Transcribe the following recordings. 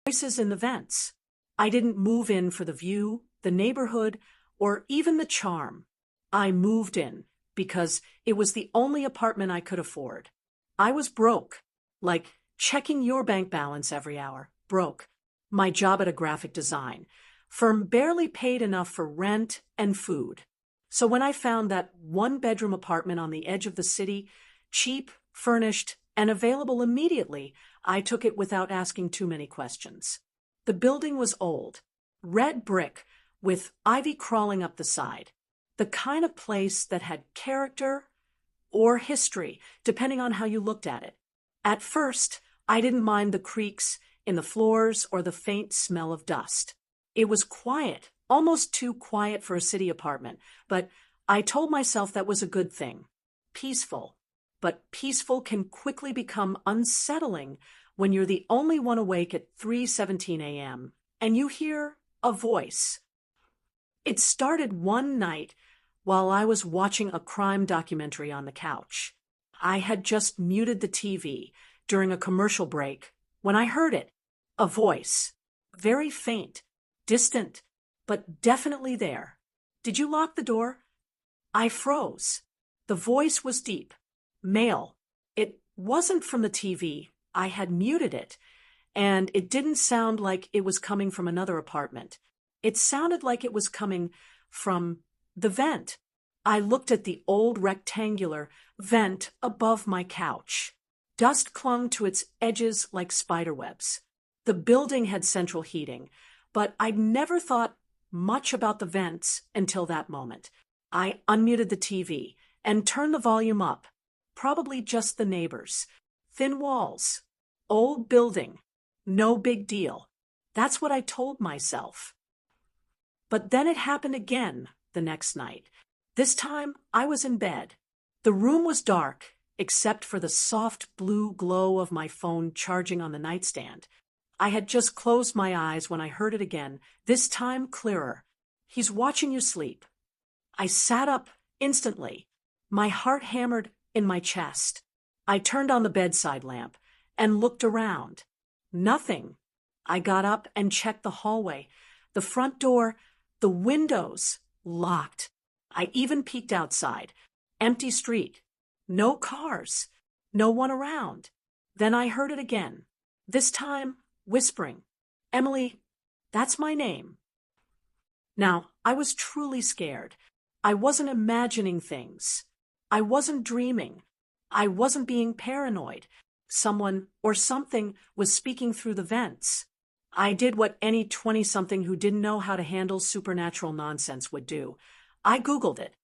Voices in the vents. I didn't move in for the view, the neighborhood, or even the charm. I moved in because it was the only apartment I could afford. I was broke, like checking your bank balance every hour. Broke. My job at a graphic design firm barely paid enough for rent and food. So when I found that one-bedroom apartment on the edge of the city, cheap, furnished, and available immediately, I took it without asking too many questions. The building was old, red brick with ivy crawling up the side, the kind of place that had character or history, depending on how you looked at it. At first, I didn't mind the creaks in the floors or the faint smell of dust. It was quiet, almost too quiet for a city apartment, but I told myself that was a good thing. Peaceful. But peaceful can quickly become unsettling when you're the only one awake at 3:17 a.m. and you hear a voice. It started one night while I was watching a crime documentary on the couch. I had just muted the TV during a commercial break when I heard it. A voice. Very faint, distant, but definitely there. Did you lock the door? I froze. The voice was deep. Male. It wasn't from the TV. I had muted it, and it didn't sound like it was coming from another apartment. It sounded like it was coming from the vent. I looked at the old rectangular vent above my couch. Dust clung to its edges like spiderwebs. The building had central heating, but I'd never thought much about the vents until that moment. I unmuted the TV and turned the volume up. Probably just the neighbors. Thin walls. Old building. No big deal. That's what I told myself. But then it happened again the next night. This time I was in bed. The room was dark, except for the soft blue glow of my phone charging on the nightstand. I had just closed my eyes when I heard it again, this time clearer. He's watching you sleep. I sat up instantly. My heart hammered in my chest. I turned on the bedside lamp and looked around. Nothing. I got up and checked the hallway. The front door, the windows, locked. I even peeked outside. Empty street. No cars. No one around. Then I heard it again. This time, whispering. Emily, that's my name. Now, I was truly scared. I wasn't imagining things. I wasn't dreaming. I wasn't being paranoid. Someone or something was speaking through the vents. I did what any 20-something who didn't know how to handle supernatural nonsense would do. I Googled it.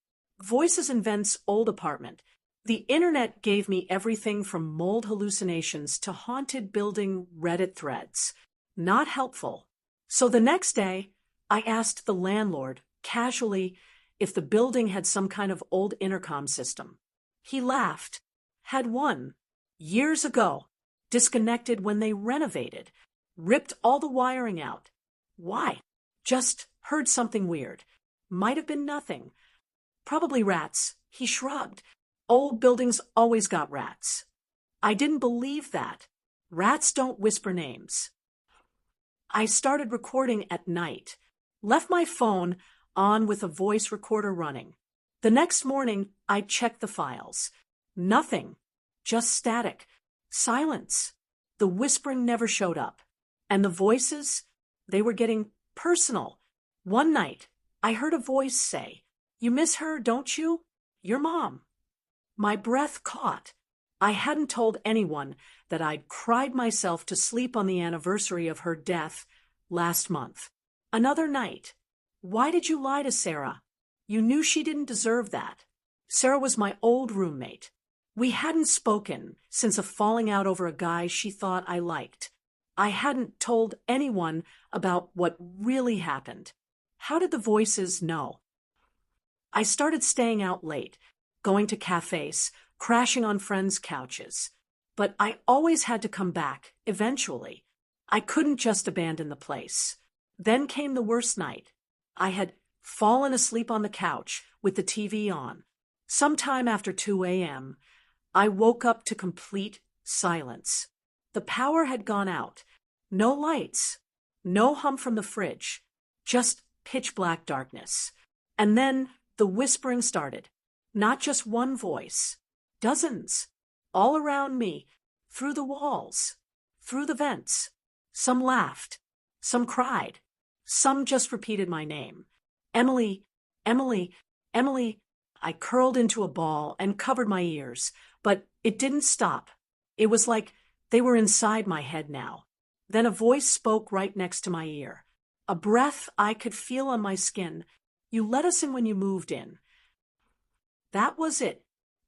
Voices in Vent's old apartment. The internet gave me everything from mold hallucinations to haunted building Reddit threads. Not helpful. So the next day, I asked the landlord, casually, if the building had some kind of old intercom system. He laughed. Had one. Years ago. Disconnected when they renovated. Ripped all the wiring out. Why? Just heard something weird. Might have been nothing. Probably rats. He shrugged. Old buildings always got rats. I didn't believe that. Rats don't whisper names. I started recording at night. Left my phone on with a voice recorder running. The next morning, I checked the files. Nothing. Just static. Silence. The whispering never showed up. And the voices, they were getting personal. One night, I heard a voice say, "You miss her, don't you? Your mom." My breath caught. I hadn't told anyone that I'd cried myself to sleep on the anniversary of her death last month. Another night. Why did you lie to Sarah? You knew she didn't deserve that. Sarah was my old roommate. We hadn't spoken since a falling out over a guy she thought I liked. I hadn't told anyone about what really happened. How did the voices know? I started staying out late, going to cafes, crashing on friends' couches. But I always had to come back, eventually. I couldn't just abandon the place. Then came the worst night. I had fallen asleep on the couch with the TV on. Sometime after 2 a.m., I woke up to complete silence. The power had gone out. No lights. No hum from the fridge. Just pitch black darkness. And then the whispering started. Not just one voice. Dozens. All around me. Through the walls. Through the vents. Some laughed. Some cried. Some just repeated my name. Emily, Emily, Emily. I curled into a ball and covered my ears, but it didn't stop. It was like they were inside my head now. Then a voice spoke right next to my ear. A breath I could feel on my skin. You let us in when you moved in. That was it.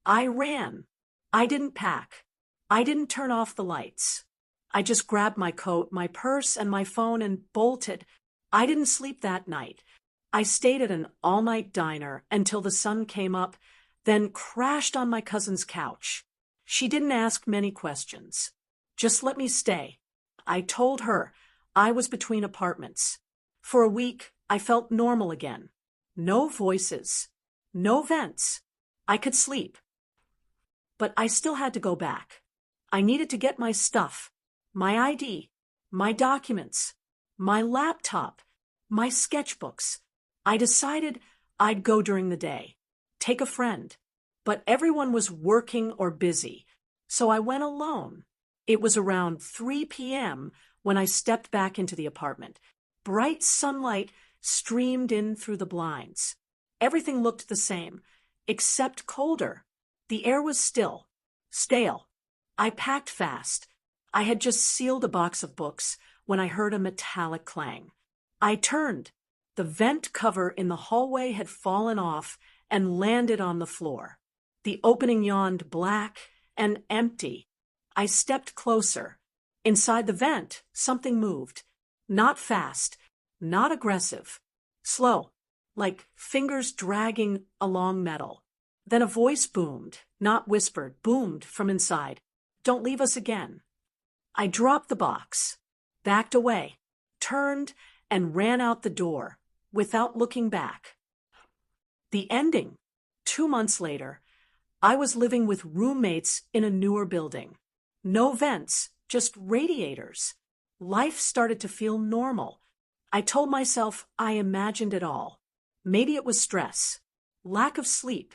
I ran. I didn't pack. I didn't turn off the lights. I just grabbed my coat, my purse, and my phone and bolted. I didn't sleep that night. I stayed at an all-night diner until the sun came up, then crashed on my cousin's couch. She didn't ask many questions. Just let me stay. I told her I was between apartments. For a week, I felt normal again. No voices. No vents. I could sleep. But I still had to go back. I needed to get my stuff. My ID. My documents. My laptop. My sketchbooks. I decided I'd go during the day. Take a friend. But everyone was working or busy, so I went alone. It was around 3 p.m. when I stepped back into the apartment. Bright sunlight streamed in through the blinds. Everything looked the same, except colder. The air was still, stale. I packed fast. I had just sealed a box of books when I heard a metallic clang. I turned. The vent cover in the hallway had fallen off and landed on the floor. The opening yawned black and empty. I stepped closer. Inside the vent, something moved. Not fast, not aggressive. Slow, like fingers dragging along metal. Then a voice boomed, not whispered, boomed from inside. Don't leave us again. I dropped the box, backed away, turned, and ran out the door, without looking back. The ending. 2 months later, I was living with roommates in a newer building. No vents, just radiators. Life started to feel normal. I told myself I imagined it all. Maybe it was stress, lack of sleep,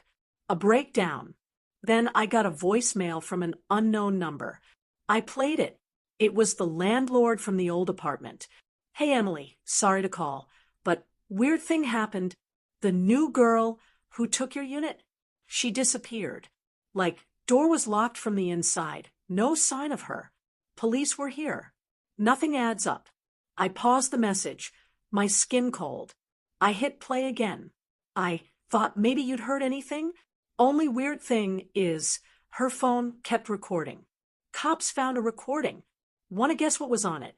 a breakdown. Then I got a voicemail from an unknown number. I played it. It was the landlord from the old apartment. Hey, Emily, sorry to call, but weird thing happened. The new girl who took your unit, she disappeared. Like, door was locked from the inside. No sign of her. Police were here. Nothing adds up. I paused the message, my skin cold. I hit play again. I thought maybe you'd heard anything. Only weird thing is, her phone kept recording. Cops found a recording. Want to guess what was on it?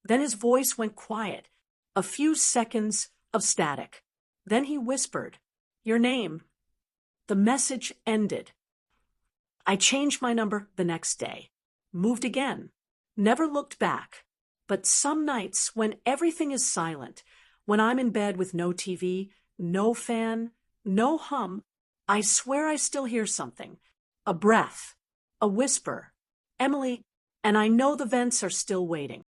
Then his voice went quiet. A few seconds of static. Then he whispered, your name. The message ended. I changed my number the next day. Moved again. Never looked back. But some nights when everything is silent, when I'm in bed with no TV, no fan, no hum, I swear I still hear something. A breath. A whisper. Emily, and I know the vents are still waiting.